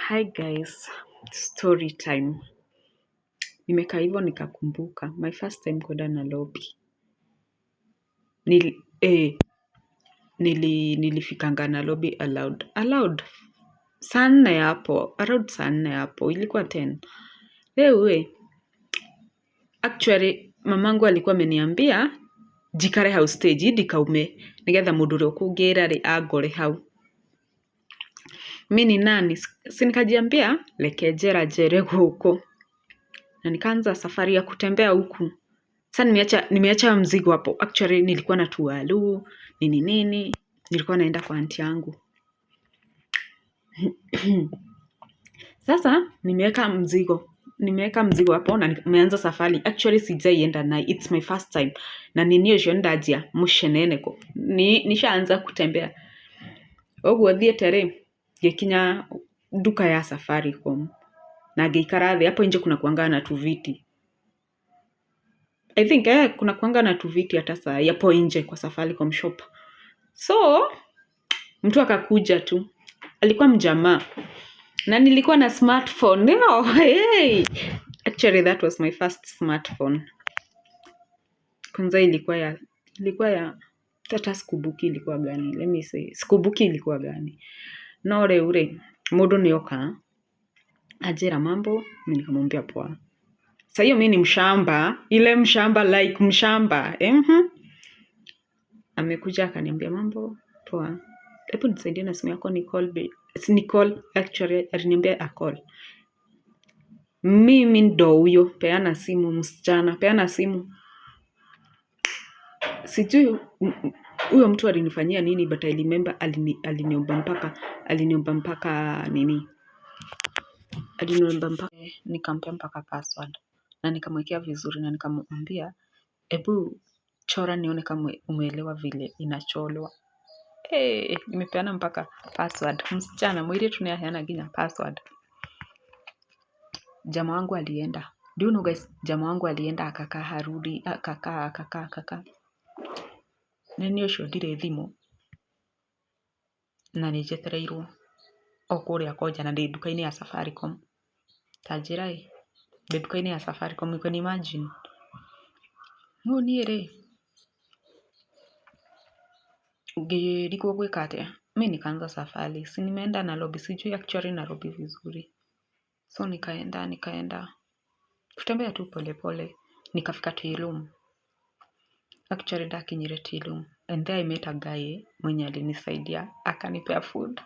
Hi guys, story time. Nimekaa hivyo nikakumbuka my first time kwenda Nairobi. Nilifikanga Nairobi allowed saa 4 hapo, around saa 4 hapo, ilikuwa 10. Actually mamangu alikuwa ameniambia jikare hau stage ndikaume nigetha mundu uria ukungira angore hau. Mimi ni nani? Si nikajiambia leke jere huko. Na nikaanza safari ya kutembea huku. Sasa nimeacha mzigo hapo. Actually nilikuwa na tuwalu, nini. Nilikuwa naenda kwa aunti yangu. Sasa nimeweka mzigo hapo na nimeanza safari. Actually sijaienda na it's my first time. Na ninio ndajia musheneneko. Nishaanza kutembea. Oguo thiete ngikinya duka ya Safaricom. Na ngeikara thĩ hapo nje kuna kuanga na tuviti. I think kuna kuanga na tuviti hata saa hapo nje kwa Safaricom shop. So mtu akakuja tu. Alikuwa mjamaa. Na nilikuwa na smartphone. No, hey. Actually that was my first smartphone. Kwanza ilikuwa ya tata sikubuki ilikuwa gani? Let me say. Sikubuki ilikuwa gani? No ure mundu nioka ajira mambo, mimi nikamwambia poa. Sasa hiyo mimi ni mshamba, ile mshamba like mshamba. Amekuja akaniambia mambo poa. Hebu nisaidie na simu yako Nicole actually aliniambia a call. Mimi ndo huyo, peana simu msichana, peana simu. Sijui huyo mtu alinifanyia nini but I remember aliniomba mpaka nini? Aliniomba mpaka nikampea mpaka password. Na nikamwekea vizuri na nikamwambia ebu chora nione kama umeelewa vile inacholwa. Nimepeana mpaka password. Msichana mwili tunaheana ginya password. Jamaa wangu alienda. Do you know guys, jamaa wangu alienda akakaa harudi, akakaa. Nini ucio ndire thimu. Na nijetereirwo o kuria koja na ndi duka-ini ya Safaricom. Tanjira ndi duka-ini ya Safaricom, you can imagine. No niere. Ngirikwo gwika atia? Mimi nikaanza safari. Si nimeenda Nairobi, sijui actually Nairobi vizuri. So nikaenda. Kutembea tu pole. Nikafika Tilum. Actually ndakinyire Tilum. And there I met a guy mwenye alinisaidia akanipea food.